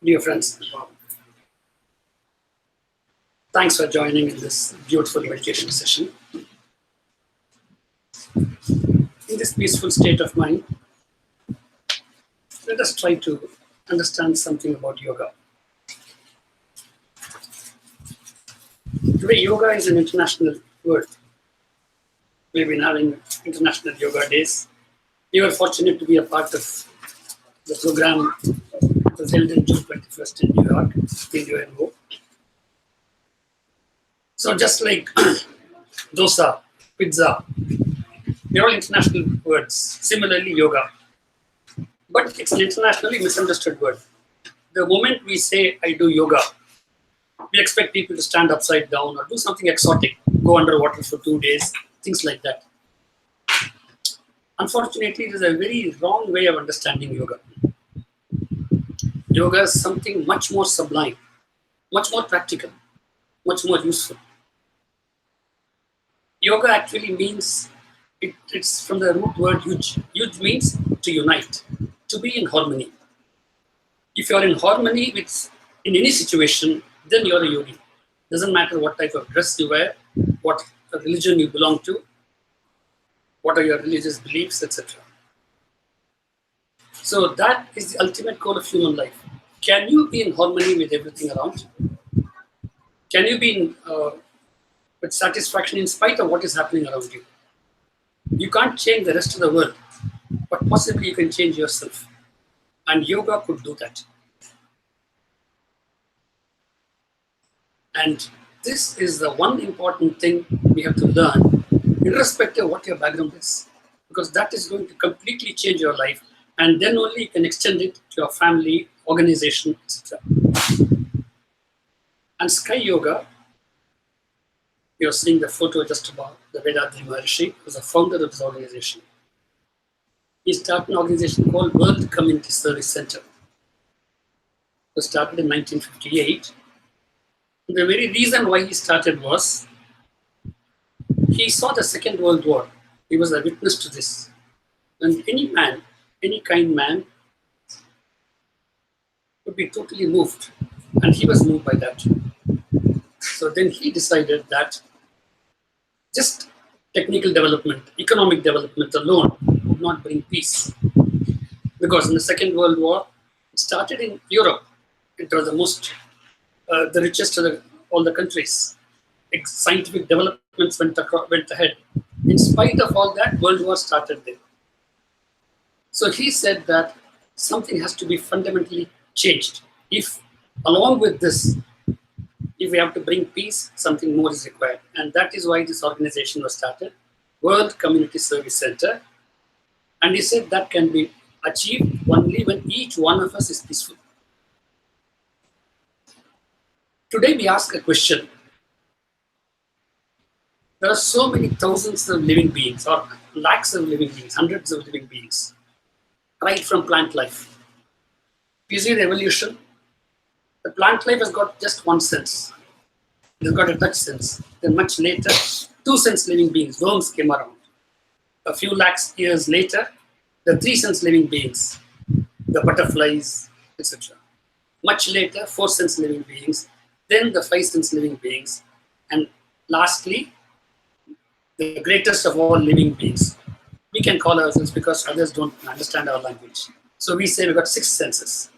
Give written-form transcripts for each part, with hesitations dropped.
Dear friends, thanks for joining in this beautiful meditation session. In this peaceful state of mind, let us try to understand something about yoga. Today, yoga is an international word. We've been having International Yoga Days. We were fortunate to be a part of the program that was held in June 21st in New York, in. So just like dosa, pizza, they're all international words. Similarly, yoga. But it's an internationally misunderstood word. The moment we say, I do yoga, we expect people to stand upside down or do something exotic, go underwater for 2 days, things like that. Unfortunately, it is a very wrong way of understanding yoga. Yoga is something much more sublime, much more practical, much more useful. Yoga actually means, it's from the root word yuj. Yuj means to unite, to be in harmony. If you're in harmony with in any situation, then you're a yogi. Doesn't matter what type of dress you wear, what religion you belong to, what are your religious beliefs, etc. So that is the ultimate goal of human life. Can you be in harmony with everything around you? Can you be with satisfaction in spite of what is happening around you? You can't change the rest of the world, but possibly you can change yourself. And yoga could do that. And this is the one important thing we have to learn, irrespective of what your background is, because that is going to completely change your life, and then only you can extend it to your family, organization, etc. And Sky Yoga, you're seeing the photo just above, the Vethathiri Maharishi, who was the founder of this organization. He started an organization called World Community Service Center. It was started in 1958. The very reason why he started was he saw the Second World War. He was a witness to this. And any man, any kind man, would be totally moved. And he was moved by that. So then he decided that just technical development, economic development alone would not bring peace. Because in the Second World War, it started in Europe. It was the richest of all the countries. Scientific developments went ahead. In spite of all that, World War started there. So he said that something has to be fundamentally changed. If, along with this, if we have to bring peace, something more is required. And that is why this organization was started, World Community Service Center. And he said that can be achieved only when each one of us is peaceful. Today we ask a question. There are so many thousands of living beings, or lakhs of living beings, hundreds of living beings, right from plant life. You see the evolution? The plant life has got just one sense. It has got a touch sense. Then much later, 2 sense living beings, worms, came around. A few lakhs years later, the 3 sense living beings, the butterflies, etc. Much later, 4 sense living beings, then the 5 sense living beings, and lastly, the greatest of all living beings. We can call ourselves, because others don't understand our language. So we say we've got 6 senses.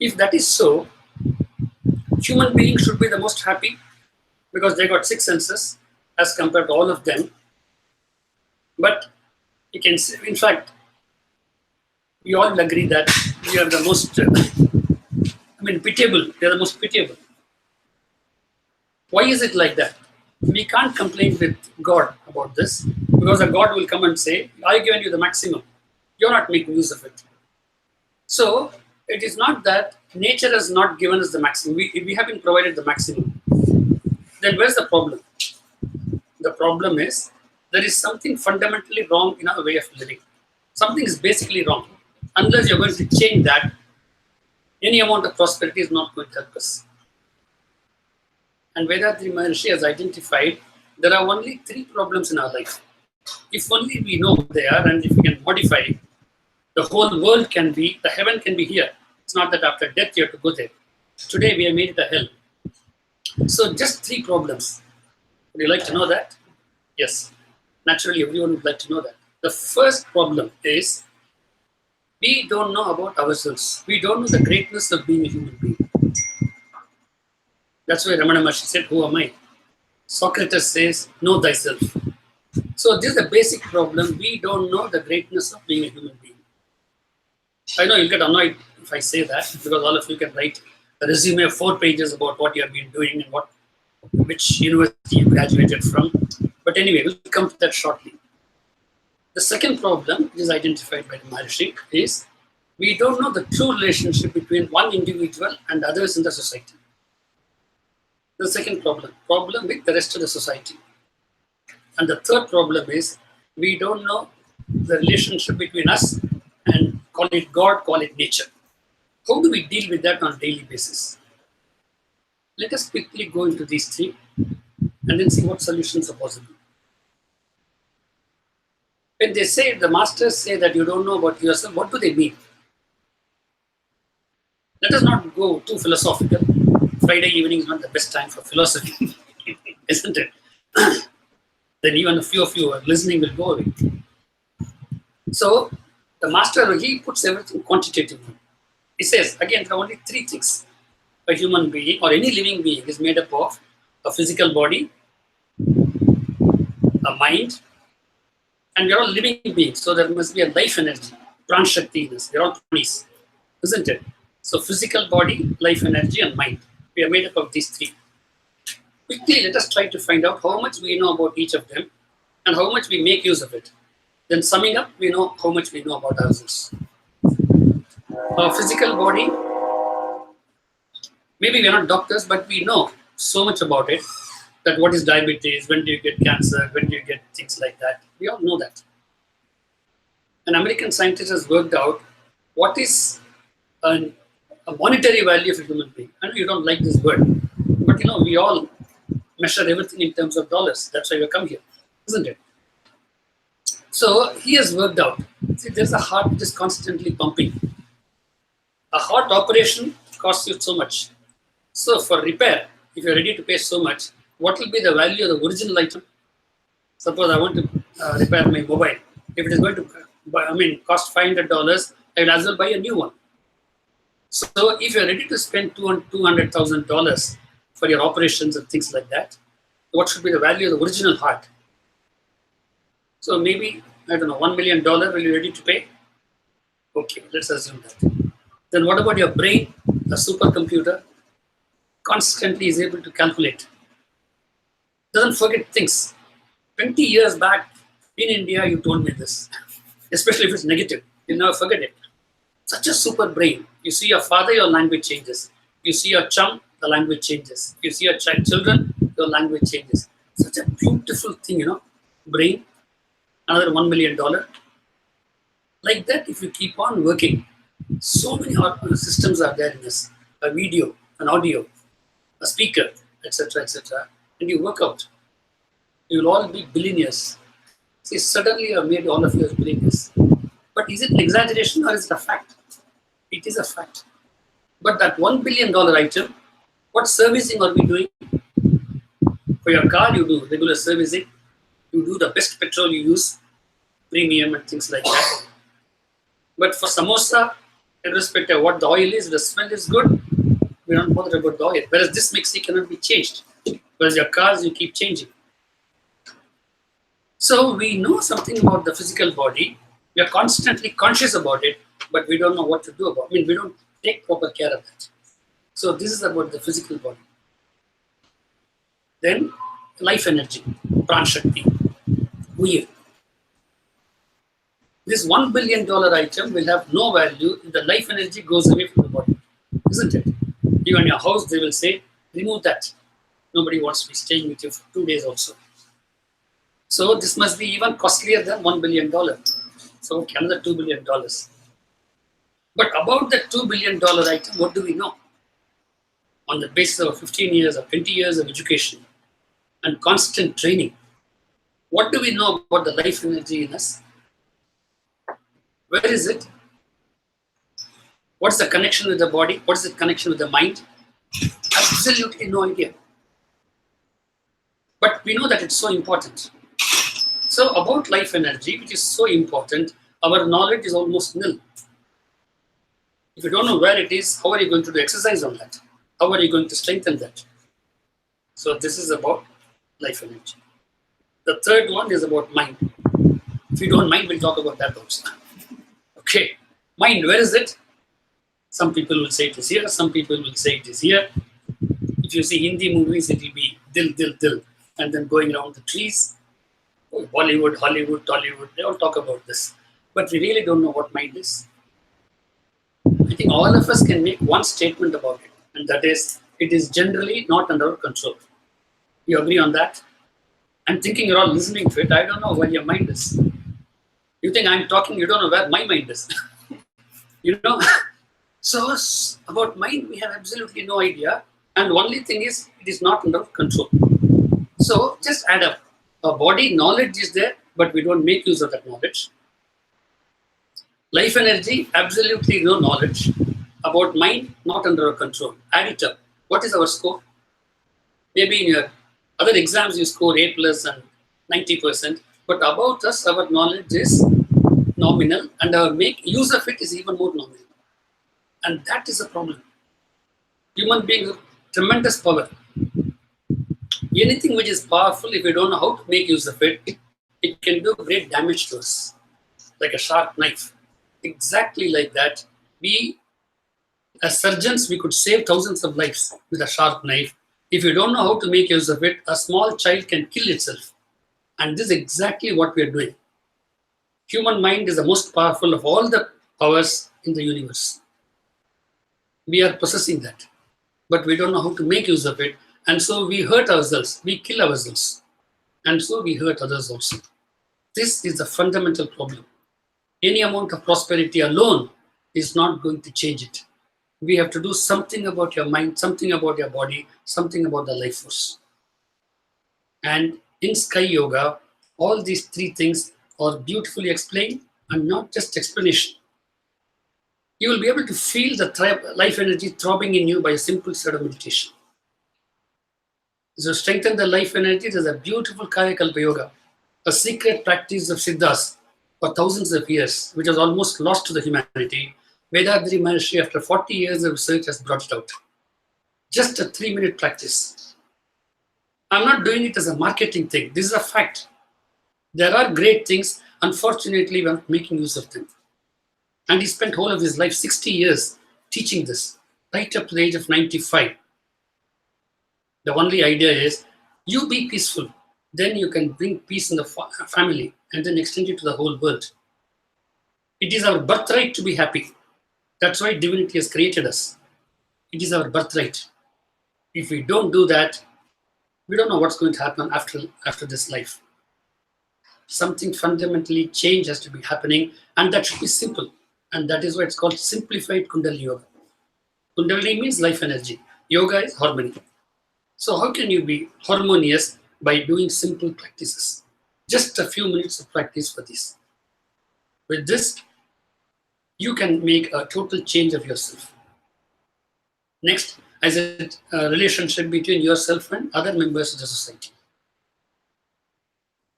If that is so, human beings should be the most happy because they got 6 senses as compared to all of them. But you can say, in fact, we all agree that we are the most, pitiable. They are the most pitiable. Why is it like that? We can't complain with God about this, because a God will come and say, I've given you the maximum. You're not making use of it. So it is not that nature has not given us the maximum. We have been provided the maximum. Then where's the problem? The problem is there is something fundamentally wrong in our way of living. Something is basically wrong. Unless you're going to change that, any amount of prosperity is not going to help us. And Vethathiri Maharishi has identified there are only 3 problems in our life. If only we know what they are, and if we can modify, the whole world can be, the heaven can be here. It's not that after death you have to go there. Today we have made it a hell. So just 3 problems. Would you like to know that? Yes. Naturally, everyone would like to know that. The first problem is we don't know about ourselves. We don't know the greatness of being a human being. That's why Ramana Maharshi said, who am I? Socrates says, know thyself. So this is the basic problem. We don't know the greatness of being a human being. I know you'll get annoyed if I say that, because all of you can write a resume of 4 pages about what you have been doing and which university you graduated from. But anyway, we'll come to that shortly. The second problem, which is identified by the Maharshi, is we don't know the true relationship between one individual and others in the society. The second problem with the rest of the society. And the third problem is we don't know the relationship between us and call it God, call it nature. How do we deal with that on a daily basis? Let us quickly go into these 3 and then see what solutions are possible. When they say, the masters say that you don't know about yourself, what do they mean? Let us not go too philosophical. Friday evening is not the best time for philosophy, isn't it? Then even a few of you are listening will go away. So the master, he puts everything quantitatively. He says, again, there are only 3 things. A human being or any living being is made up of a physical body, a mind, and we are all living beings. So there must be a life energy, pran shakti in us. We are all pranis, isn't it? So physical body, life energy, and mind. We are made up of these 3. Quickly, let us try to find out how much we know about each of them and how much we make use of it. Then summing up, we know how much we know about ourselves. Our physical body, maybe we are not doctors, but we know so much about it, that what is diabetes, when do you get cancer, when do you get things like that. We all know that. An American scientist has worked out what is a monetary value of a human being. I know you don't like this word, but we all measure everything in terms of dollars. That's why we come here, isn't it? So he has worked out. See, there's a heart which is constantly pumping. A heart operation costs you so much. So for repair, if you're ready to pay so much, what will be the value of the original item? Suppose I want to repair my mobile. If it is going to cost $500, I will as well buy a new one. So if you're ready to spend $200,000 for your operations and things like that, what should be the value of the original heart? So maybe, I don't know, $1 million, will you ready to pay? Okay, let's assume that. Then what about your brain? A supercomputer constantly is able to calculate. Doesn't forget things. 20 years back in India, you told me this, especially if it's negative. You'll never forget it. Such a super brain. You see your father, your language changes. You see your chum, the language changes. You see your children, your language changes. Such a beautiful thing, brain. Another $1 million. Like that, if you keep on working, so many systems are there in this. A video, an audio, a speaker, etc., and you work out. You will all be billionaires. See, suddenly you have made all of you as billionaires. But is it an exaggeration or is it a fact? It is a fact. But that $1 billion item, what servicing are we doing? For your car, you do regular servicing. You do the best petrol you use, premium and things like that. But for samosa, irrespective of what the oil is, the smell is good, we don't bother about the oil. Whereas this mixie cannot be changed. Whereas your cars, you keep changing. So we know something about the physical body. We are constantly conscious about it, but we don't know what to do about it. We don't take proper care of that. So this is about the physical body. Then life energy, pran shakti, weird. This $1 billion item will have no value if the life energy goes away from the body, isn't it? Even in your house, they will say, remove that. Nobody wants to be staying with you for 2 days also. So this must be even costlier than $1 billion. So okay, another $2 billion. But about that $2 billion item, what do we know? On the basis of 15 years or 20 years of education and constant training, what do we know about the life energy in us? Where is it? What's the connection with the body? What's the connection with the mind? Absolutely no idea. But we know that it's so important. So about life energy, which is so important, our knowledge is almost nil. If you don't know where it is, how are you going to do exercise on that? How are you going to strengthen that? So this is about life energy. The third one is about mind. If you don't mind, we'll talk about that also. Okay, mind, where is it? Some people will say it is here, some people will say it is here. If you see Hindi movies, it will be dil, dil, dil, and then going around the trees. Bollywood, Hollywood, Tollywood, they all talk about this. But we really don't know what mind is. I think all of us can make one statement about it, and that is, it is generally not under our control. You agree on that? I'm thinking you're all listening to it. I don't know where your mind is. You think I'm talking, you don't know where my mind is. You know? So about mind, we have absolutely no idea. And only thing is, it is not under control. So just add up. Our body knowledge is there, but we don't make use of that knowledge. Life energy, absolutely no knowledge. About mind, not under our control. Add it up. What is our score? Maybe in your other exams you score A plus and 90%. But about us, our knowledge is nominal, and our make use of it is even more nominal. And that is a problem. Human beings have tremendous power. Anything which is powerful, if we don't know how to make use of it, it can do great damage to us, like a sharp knife. Exactly like that. We, as surgeons, we could save thousands of lives with a sharp knife. If you don't know how to make use of it, a small child can kill itself. And this is exactly what we are doing. Human mind is the most powerful of all the powers in the universe. We are possessing that, but we don't know how to make use of it. And so we hurt ourselves, we kill ourselves, and so we hurt others also. This is the fundamental problem. Any amount of prosperity alone is not going to change it. We have to do something about your mind, something about your body, something about the life force. And in Sky Yoga, all these three things are beautifully explained, and not just explanation. You will be able to feel the life energy throbbing in you by a simple set of meditation. So strengthen the life energy. There's a beautiful Kaya Kalpa Yoga, a secret practice of Siddhas for thousands of years, which was almost lost to the humanity. Vethathiri Maharshi, after 40 years of research, has brought it out. Just a 3-minute practice. I'm not doing it as a marketing thing. This is a fact. There are great things. Unfortunately, we're not making use of them. And he spent whole of his life, 60 years, teaching this, right up to the age of 95. The only idea is, you be peaceful. Then you can bring peace in the family and then extend it to the whole world. It is our birthright to be happy. That's why divinity has created us. It is our birthright. If we don't do that, we don't know what's going to happen after this life. Something fundamentally change has to be happening, and that should be simple. And that is why it's called simplified Kundalini Yoga. Kundalini means life energy. Yoga is harmony. So how can you be harmonious? By doing simple practices. Just a few minutes of practice for this. With this, you can make a total change of yourself. Next, as a relationship between yourself and other members of the society.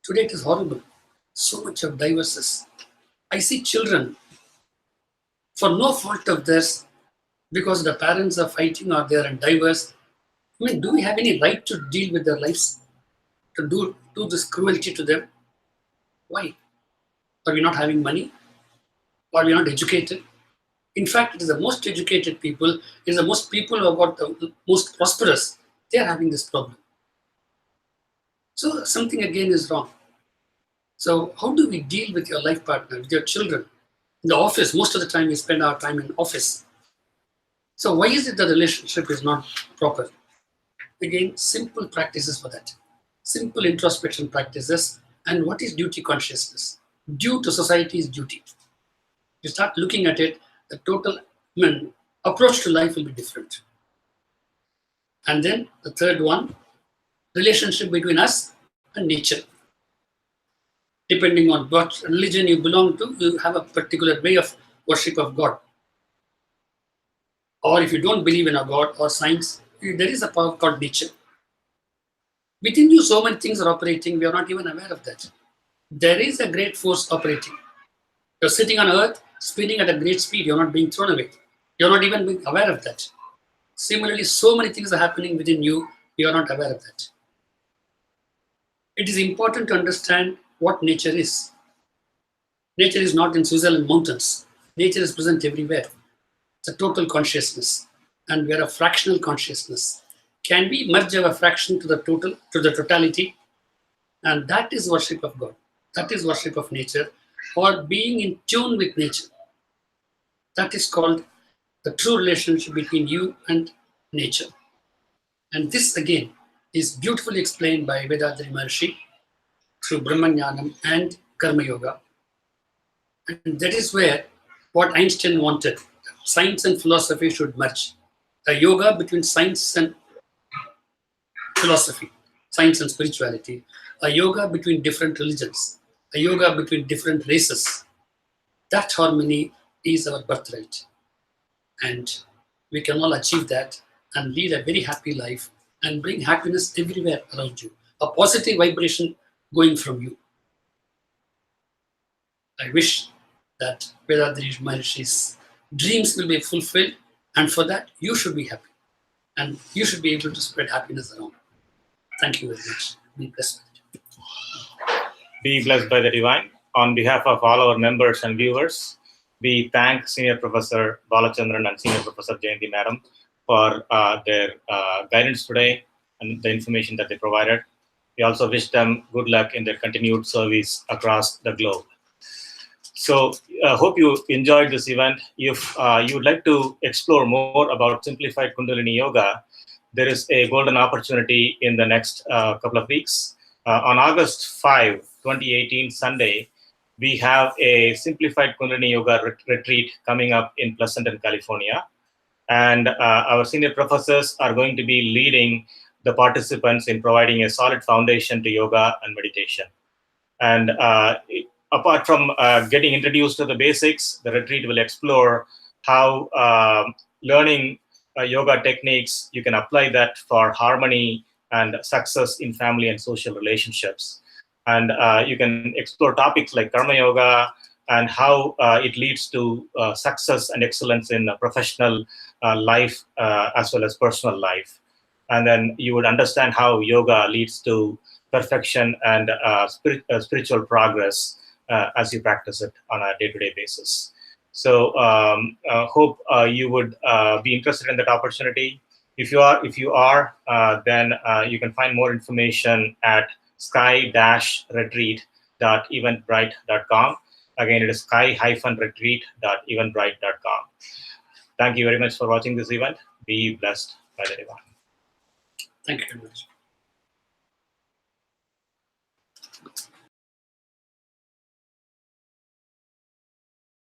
Today it is horrible. So much of diverseness. I see children, for no fault of theirs, because the parents are fighting or they are diverse. I mean, do we have any right to deal with their lives? To do this cruelty to them? Why? Are we not having money? Are we not educated? In fact, it is the most educated people, it is the most people who have got the most prosperous. They are having this problem. So something again is wrong. So how do we deal with your life partner, with your children? In the office, most of the time we spend our time in office. So why is it the relationship is not proper? Again, simple practices for that. Simple introspection practices. And what is duty consciousness? Due to society's duty. You start looking at it, the total approach to life will be different. And then the third one, relationship between us and nature. Depending on what religion you belong to, you have a particular way of worship of God. or if you don't believe in a God or science, there is a power called nature. Within you, so many things are operating, we are not even aware of that. There is a great force operating. You're sitting on earth, spinning at a great speed, you're not being thrown away. You're not even being aware of that. Similarly, so many things are happening within you, you're not aware of that. It is important to understand what nature is. Nature is not in Switzerland mountains. Nature is present everywhere. It's a total consciousness, and we are a fractional consciousness. Can we merge our fraction to the total, to the totality? And that is worship of God. That is worship of nature, or being in tune with nature. That is called the true relationship between you and nature. And this again is beautifully explained by Vethathiri Maharshi through Brahmajnanam and Karma Yoga. And that is where what Einstein wanted, science and philosophy should merge. A yoga between science and philosophy, science and spirituality, a yoga between different religions, a yoga between different races. That harmony is our birthright. And we can all achieve that and lead a very happy life and bring happiness everywhere around you. A positive vibration going from you. I wish that Vethathiri Maharishi's dreams will be fulfilled, and for that you should be happy. And you should be able to spread happiness around. Thank you very much. Be blessed. Be blessed by the divine. On behalf of all our members and viewers, we thank Senior Professor Balachandran and Senior Professor Jayanti Madam for their guidance today and the information that they provided. We also wish them good luck in their continued service across the globe. So I hope you enjoyed this event. If you would like to explore more about simplified Kundalini Yoga, there is a golden opportunity in the next couple of weeks. On August 5, 2018, Sunday, we have a simplified Kundalini Yoga retreat coming up in Pleasanton, California. And our senior professors are going to be leading the participants in providing a solid foundation to yoga and meditation. And apart from getting introduced to the basics, the retreat will explore how learning yoga techniques, you can apply that for harmony and success in family and social relationships. And you can explore topics like karma yoga and how it leads to success and excellence in professional life as well as personal life. And then you would understand how yoga leads to perfection and spiritual progress as you practice it on a day-to-day basis. So hope you would be interested in that opportunity. If you are, then you can find more information at sky-retreat.eventbrite.com. Again, it is sky-retreat.eventbrite.com. Thank you very much for watching this event. Be blessed by the divine. Thank you very much.